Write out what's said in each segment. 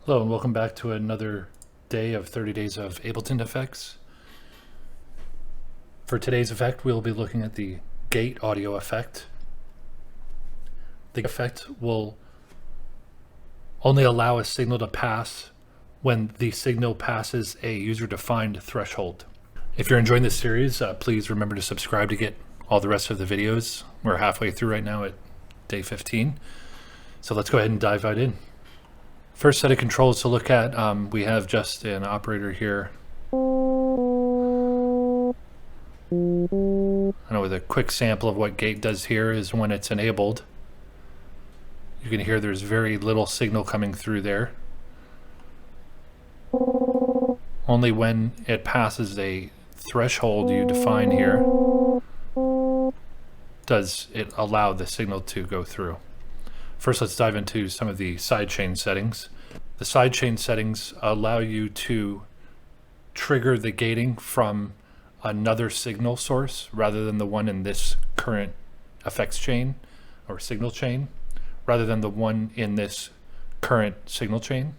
Hello and welcome back to another day of 30 Days of Ableton Effects. For today's effect, we'll be looking at the gate audio effect. The effect will only allow a signal to pass when the signal passes a user-defined threshold. If you're enjoying this series, please remember to subscribe to get all the rest of the videos. We're halfway through right now at day 15. So let's go ahead and dive right in. First set of controls to look at, we have just an operator here. And with a quick sample of what gate does here is when it's enabled, you can hear there's very little signal coming through there. Only when it passes a threshold you define here does it allow the signal to go through. First, let's dive into some of the sidechain settings. The sidechain settings allow you to trigger the gating from another signal source rather than the one in this current effects chain or signal chain, rather than the one in this current signal chain.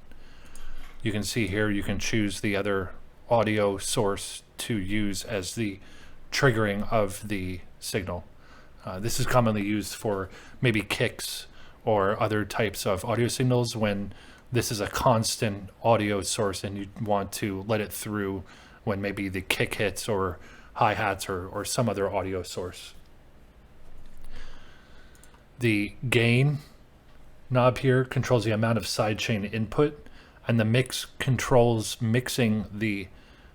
You can see here you can choose the other audio source to use as the triggering of the signal. This is commonly used for maybe kicks or other types of audio signals when this is a constant audio source and you want to let it through when maybe the kick hits or hi-hats or some other audio source. The gain knob here controls the amount of sidechain input, and the mix controls mixing the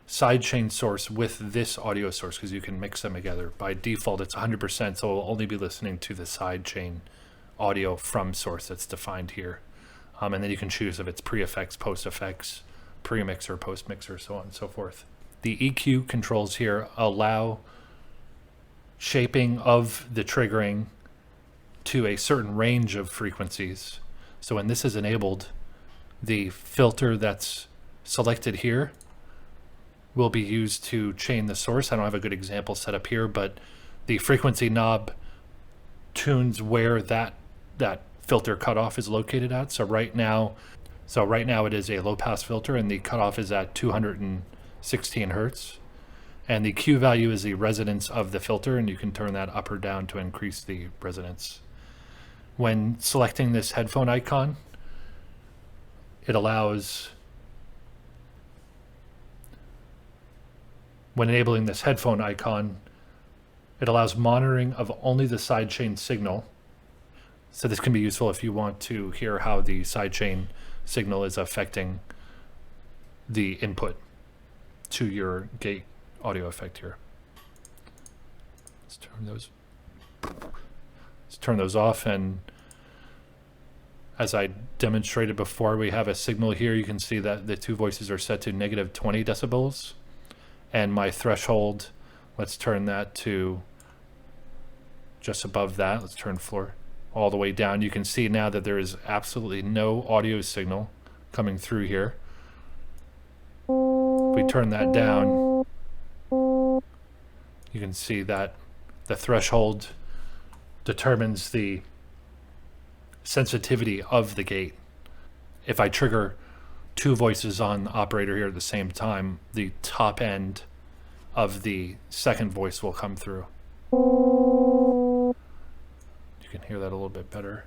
sidechain source with this audio source because you can mix them together. By default it's 100%, so we'll only be listening to the sidechain audio from source that's defined here. And then you can choose if it's pre-effects, post-effects, pre-mixer, post-mixer, so on and so forth. The EQ controls here allow shaping of the triggering to a certain range of frequencies. So when this is enabled, the filter that's selected here will be used to chain the source. I don't have a good example set up here, but the frequency knob tunes where that filter cutoff is located at. So right now it is a low pass filter and the cutoff is at 216 hertz. And the Q value is the resonance of the filter, and you can turn that up or down to increase the resonance. When selecting this headphone icon, it allows, when enabling this headphone icon, it allows monitoring of only the sidechain signal. So this can be useful if you want to hear how the sidechain signal is affecting the input to your gate audio effect here. Let's turn those off, and as I demonstrated before, we have a signal here. You can see that the two voices are set to -20 decibels, and my threshold, let's turn that to just above that. Let's turn floor all the way down. You can see now that there is absolutely no audio signal coming through here. If we turn that down, you can see that the threshold determines the sensitivity of the gate. If I trigger two voices on the operator here at the same time, the top end of the second voice will come through. You can hear that a little bit better.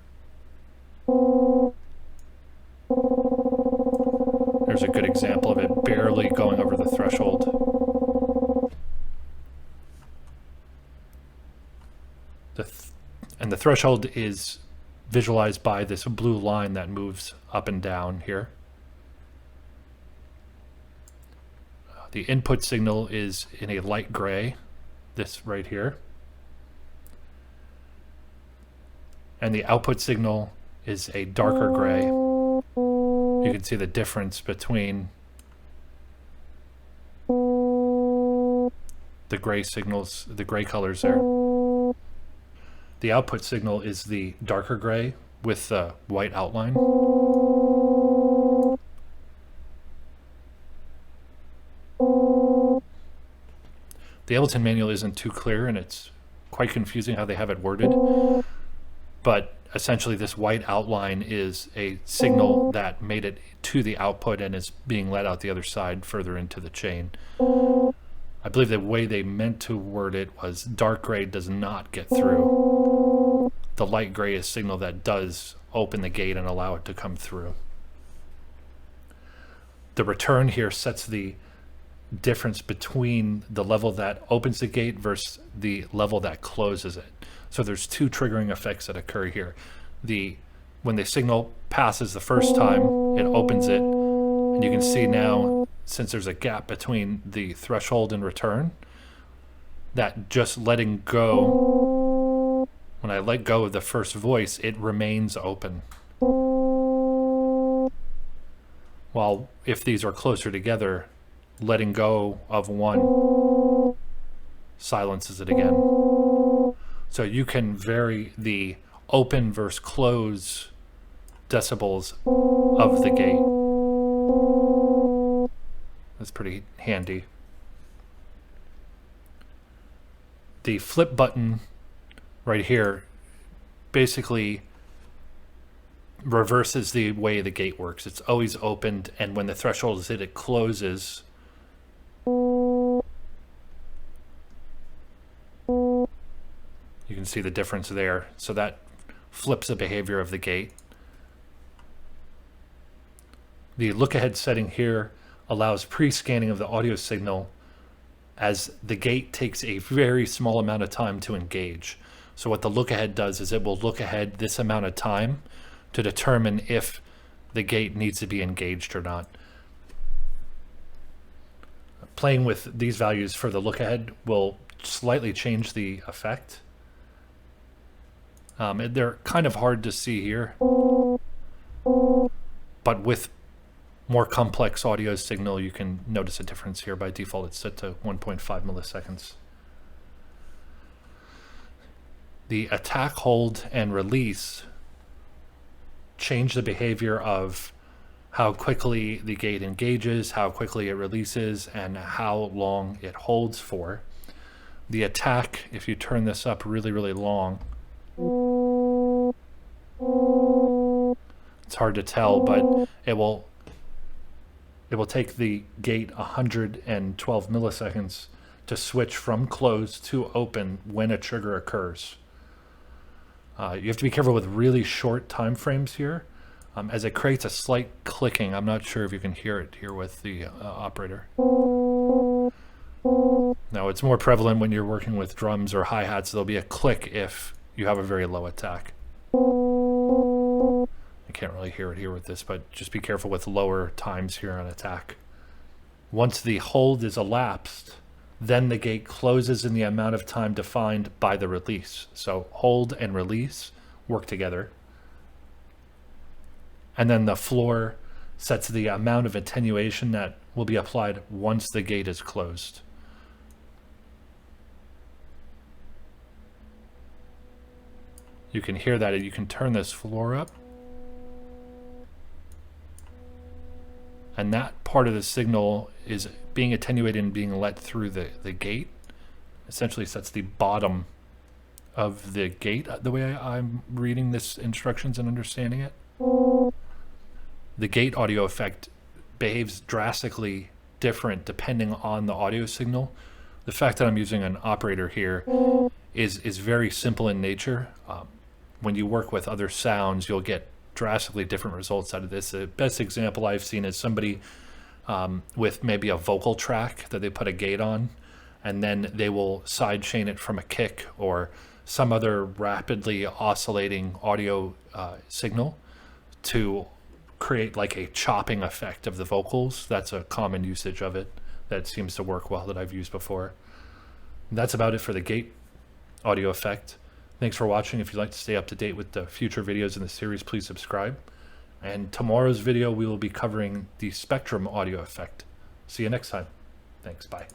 There's a good example of it barely going over the threshold. And the threshold is visualized by this blue line that moves up and down here. The input signal is in a light gray, this right here. And the output signal is a darker gray. You can see the difference between the gray signals, the gray colors there. The output signal is the darker gray with the white outline. The Ableton manual isn't too clear and it's quite confusing how they have it worded. But essentially this white outline is a signal that made it to the output and is being let out the other side further into the chain. I believe the way they meant to word it was dark gray does not get through. The light gray is signal that does open the gate and allow it to come through. The return here sets the difference between the level that opens the gate versus the level that closes it. So there's two triggering effects that occur here. When the signal passes the first time, it opens it, and you can see now, since there's a gap between the threshold and return, that just letting go, when I let go of the first voice, it remains open. While if these are closer together, letting go of one silences it again. So you can vary the open versus close decibels of the gate. That's pretty handy. The flip button right here basically reverses the way the gate works. It's always opened, and when the threshold is hit, it closes. You can see the difference there. So that flips the behavior of the gate. The look ahead setting here allows pre-scanning of the audio signal as the gate takes a very small amount of time to engage. So what the look ahead does is it will look ahead this amount of time to determine if the gate needs to be engaged or not. Playing with these values for the look ahead will slightly change the effect. They're kind of hard to see here, but with more complex audio signal, you can notice a difference here. By default, it's set to 1.5 milliseconds. The attack, hold, and release change the behavior of how quickly the gate engages, how quickly it releases, and how long it holds for. The attack, if you turn this up really, really long, it's hard to tell, but it will take the gate 112 milliseconds to switch from close to open when a trigger occurs. You have to be careful with really short time frames here, as it creates a slight clicking. I'm not sure if you can hear it here with the operator. Now, it's more prevalent when you're working with drums or hi-hats. There'll be a click if you have a very low attack. I can't really hear it here with this, but just be careful with lower times here on attack. Once the hold is elapsed, then the gate closes in the amount of time defined by the release. So hold and release work together. And then the floor sets the amount of attenuation that will be applied once the gate is closed. You can hear that. You can turn this floor up. And that part of the signal is being attenuated and being let through the gate. Essentially sets the bottom of the gate, the way I'm reading this instructions and understanding it. The gate audio effect behaves drastically different depending on the audio signal. The fact that I'm using an operator here is very simple in nature. When you work with other sounds, you'll get drastically different results out of this. The best example I've seen is somebody with maybe a vocal track that they put a gate on, and then they will sidechain it from a kick or some other rapidly oscillating audio signal to create like a chopping effect of the vocals. That's a common usage of it that seems to work well that I've used before. That's about it for the gate audio effect. Thanks for watching. If you'd like to stay up to date with the future videos in the series, please subscribe. And tomorrow's video, we will be covering the spectrum audio effect. See you next time. Thanks. Bye.